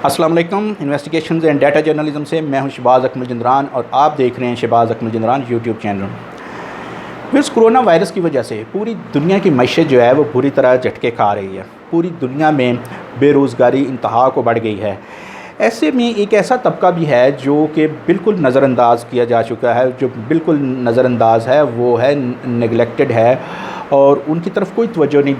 अस्सलाम वालेकुम। Investigations and data journalism से मैं हूं शहबाज अकमल जिंदरान और आप देख रहे हैं शहबाज अकमल जिंदरान यूट्यूब चैनल। फिर कोरोना वायरस की वजह से पूरी दुनिया की मईशत जो है वो बुरी तरह झटके खा रही है। पूरी दुनिया में बेरोज़गारी इंतहा को बढ़ गई है। ऐसे में एक ऐसा तबका भी है जो कि बिल्कुल नज़रअंदाज किया जा चुका है, जो बिल्कुल नज़रअंदाज है, वो है नेगलेक्टेड है और उनकी तरफ कोई तवज्जो नहीं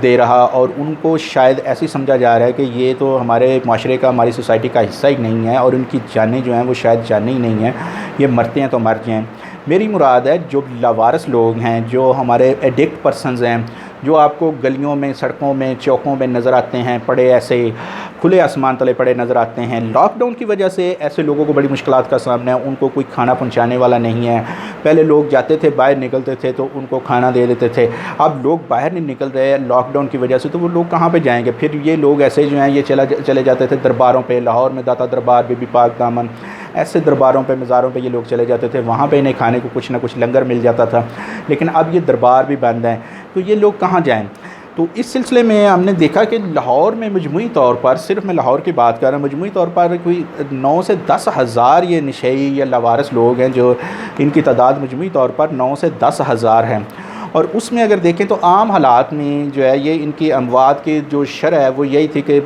दे रहा और उनको शायद ऐसे ही समझा जा रहा है कि ये तो हमारे माशरे का, हमारी सोसाइटी का हिस्सा ही नहीं है और उनकी जानें जो हैं वो शायद जानें ही नहीं हैं, ये मरते हैं तो मर जाएँ। मेरी मुराद है जो लावारिस लोग हैं, जो हमारे एडिक्ट पर्सनस हैं, जो आपको गलियों में, सड़कों में, चौकों में नज़र आते हैं पड़े, ऐसे खुले आसमान तले पड़े नज़र आते हैं। लॉकडाउन की वजह से ऐसे लोगों को बड़ी मुश्किलात का सामना है। उनको कोई खाना पहुंचाने वाला नहीं है। पहले लोग जाते थे, बाहर निकलते थे तो उनको खाना दे देते थे। अब लोग बाहर नहीं निकल रहे हैं लॉकडाउन की वजह से, तो वो लोग कहाँ पे जाएंगे? फिर ये लोग ऐसे जो हैं ये चले जाते थे दरबारों पे। लाहौर में दाता दरबार, बीबी पाक दामन, ऐसे दरबारों पे, मज़ारों पे ये लोग चले जाते थे। वहाँ पे इन्हें खाने को कुछ ना कुछ लंगर मिल जाता था। लेकिन अब ये दरबार भी बंद हैं, तो ये लोग कहाँ जाएँ? तो इस सिलसिले में हमने देखा कि लाहौर में मजमूई तौर पर, सिर्फ मैं लाहौर की बात कर रहा हूँ, मजमूई तौर पर कोई 9 से 10 हज़ार ये नशई या लावारिस लोग हैं, जो इनकी तादाद मजमूई तौर पर 9 से 10 हज़ार हैं। और उसमें अगर देखें तो आम हालात में जो है ये इनकी अमवात की जो शरह है वो यही थी कि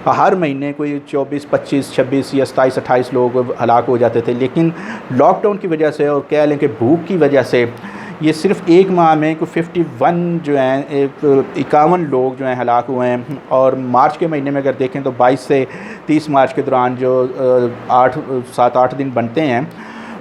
हर महीने कोई 24, 25, 26 या 27, 28 लोग हलाक हो जाते थे। लेकिन लॉकडाउन की वजह से और कह लें कि भूख की वजह से ये सिर्फ एक माह में कोई 51 जो हैं, 51 लोग जो हैं हलाक हुए हैं। और मार्च के महीने में अगर देखें तो 22 से 30 मार्च के दौरान जो 7-8 दिन बनते हैं,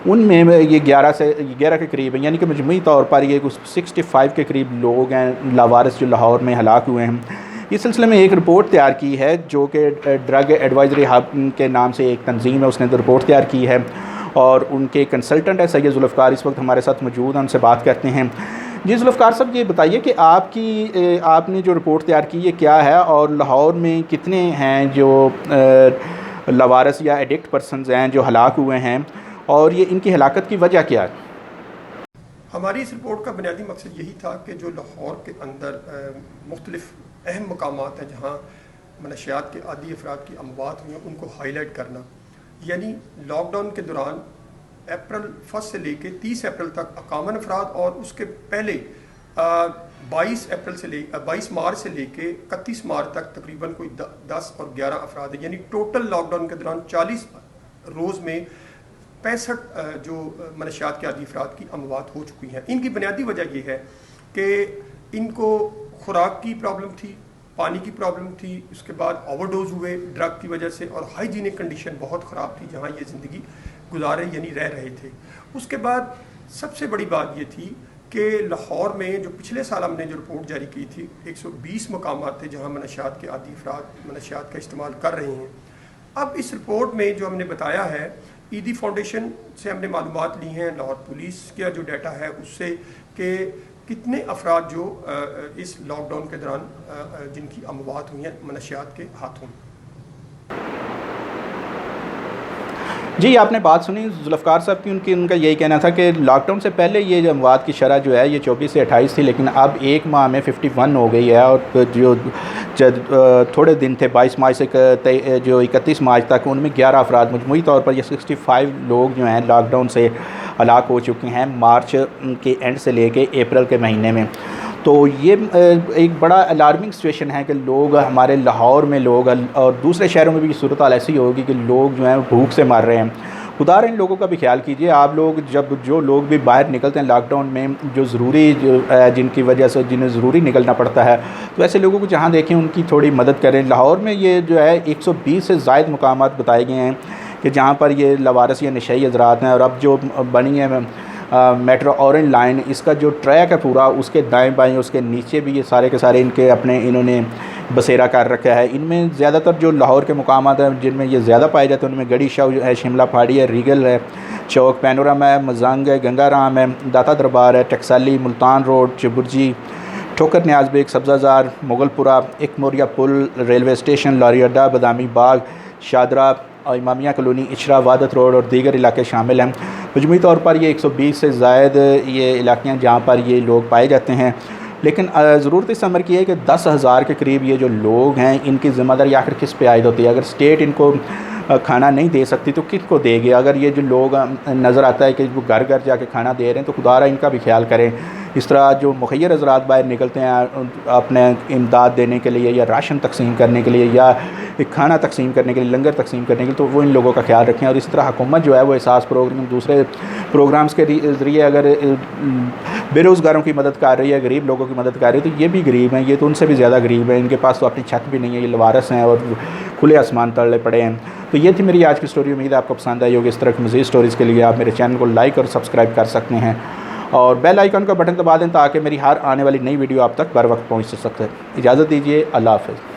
उनमें ये 11 के करीब हैं, यानी कि मजमूई तौर पर ये कुछ 65 के करीब लोग हैं लावारिस जो लाहौर में हलाक हुए हैं। इस सिलसिले में एक रिपोर्ट तैयार की है जो कि ड्रग एडवाइजरी हब के नाम से एक तंजीम है, उसने तो रिपोर्ट तैयार की है और उनके कंसल्टेंट है सैयद जुल्फ़कार, इस वक्त हमारे साथ मौजूद हैं, उनसे बात करते हैं। जी जुल्फ़कार साहब, ये बताइए कि आपने जो रिपोर्ट तैयार की ये क्या है और लाहौर में कितने हैं जो लावारिस या एडिक्ट पर्सनस हैं जो हलाक हुए हैं और ये इनकी हलाकत की वजह क्या है? हमारी इस रिपोर्ट का बुनियादी मकसद यही था कि जो लाहौर के अंदर मुख्तलिफ अहम मकामात हैं जहाँ मनशियात के आदी अफराद की अमवात हुई हैं उनको हाईलाइट करना। यानी लॉकडाउन के दौरान अप्रैल 1 से लेके 30 अप्रैल तक 51 अफराद और उसके पहले 22 मार्च से लेके 31 मार्च तक तकरीबन कोई 10 और 11 अफराद है। यानी टोटल लॉकडाउन के दौरान 40 रोज़ में 65 जो मनशियात के आदी अफराद की अमवात हो चुकी हैं। इनकी बुनियादी वजह यह है कि इनको खुराक की प्रॉब्लम थी, पानी की प्रॉब्लम थी, उसके बाद ओवरडोज हुए ड्रग की वजह से और हाइजीनिक कंडीशन बहुत ख़राब थी जहाँ ये ज़िंदगी गुजारे यानी रह रहे थे। उसके बाद सबसे बड़ी बात ये थी कि लाहौर में जो पिछले साल हमने जो रिपोर्ट जारी की थी 120 मकामात थे जहाँ मनशियात के आदी अफराद मनशियात का इस्तेमाल कर रहे हैं। अब इस रिपोर्ट में जो हमने बताया है, ईदी फाउंडेशन से हमने मालूमात ली हैं, लाहौर पुलिस का जो डाटा है उससे, कि कितने अफराद जो इस लॉकडाउन के दौरान जिनकी अमवात हुई हैं मनशियात के हाथों। जी, आपने बात सुनी जुल्फ़कार साहब की, उनका यही कहना था कि लॉकडाउन से पहले ये जो अमवात की शरह जो है ये 24 से 28 थी, लेकिन अब एक माह में 51 हो गई है। और जो थोड़े दिन थे 22 मार्च से जो 31 मार्च तक, उनमें 11 अफराद, मजमूई तौर पर ये 65 लोग जो हैं लॉकडाउन से हलाक हो चुके हैं मार्च के एंड से लेके अप्रैल के महीने में। तो ये एक बड़ा अलार्मिंग सिचुएशन है कि लोग, हमारे लाहौर में लोग और दूसरे शहरों में भी सूरत हाल ऐसी होगी कि लोग जो हैं भूख से मर रहे हैं। खुदा इन लोगों का भी ख्याल कीजिए आप लोग, जो लोग भी बाहर निकलते हैं लॉकडाउन में, जो ज़रूरी जिनकी वजह से जिन्हें ज़रूरी निकलना पड़ता है, तो ऐसे लोगों को जहाँ देखें उनकी थोड़ी मदद करें। लाहौर में ये जो है 120 से ज़ायद मकामात बताए गए हैं कि जहाँ पर ये लावारिस या नशई हज़रात हैं। और अब जो बनी है मेट्रो ऑरेंज लाइन, इसका जो ट्रैक है पूरा, उसके दाएं बाएं उसके नीचे भी ये सारे के सारे इनके अपने इन्होंने बसेरा कर रखा है। इनमें ज़्यादातर जो लाहौर के मुकामात हैं जिनमें ये ज़्यादा पाए जाते हैं, उनमें गड़ी शाह है, शिमला फाड़ी है, रीगल है, चौक पैनोरामा है, मजंग है, गंगाराम है, दाता दरबार है, टकसाली, मुल्तान रोड, चिबुरजी, ठोकर न्याज बेग, सब्ज़ाजार, मुगलपुरा, एक मोरिया पुल, रेलवे स्टेशन, लॉरी अड्डा, बदामी बाग, शादरा और इमामिया कॉलोनी, इचरा, वादत रोड और दीगर इलाके शामिल हैं। मजमूई तौर पर ये 120 से ज़ायद ये इलाके हैं जहाँ पर ये लोग पाए जाते हैं। लेकिन ज़रूरत इस अमर की है कि 10,000 के करीब ये जो लोग हैं, इनकी ज़िम्मेदारी आखिर किस पे आयद होती है। अगर स्टेट इनको खाना नहीं दे सकती तो किसको देगी। अगर ये जो लोग नज़र आता है कि वो घर घर जाके खाना दे रहे हैं तो खुदारा इनका भी ख्याल करें। इस तरह जो मुखैर हज़रात बाहर निकलते हैं अपने इमदाद देने के लिए या राशन तकसीम करने के लिए या खाना तकसीम करने के लिए, लंगर तकसीम करने के लिए, तो वो इन लोगों का ख्याल रखें। और इसी तरह हुकूमत जो है वो एहसास प्रोग्राम, दूसरे प्रोग्राम्स के ज़रिए अगर बेरोज़गारों की मदद कर रही है, गरीब लोगों की मदद कर रही है, तो ये भी गरीब हैं, ये तो उनसे भी ज़्यादा गरीब हैं। इनके पास तो अपनी छत भी नहीं है, ये लवारस हैं और खुले आसमान तले पड़े हैं। तो ये थी मेरी आज की स्टोरी। उम्मीद है आपको पसंद आई होगी। इस तरह की मज़ीद स्टोरीज़ के लिए आप मेरे चैनल को लाइक और सब्सक्राइब कर सकते हैं और बेल आइकन का बटन दबा दें ताकि मेरी हर आने वाली नई वीडियो आप तक बर वक्त पहुँच सके। इजाज़त दीजिए, अल्लाह हाफ़िज़।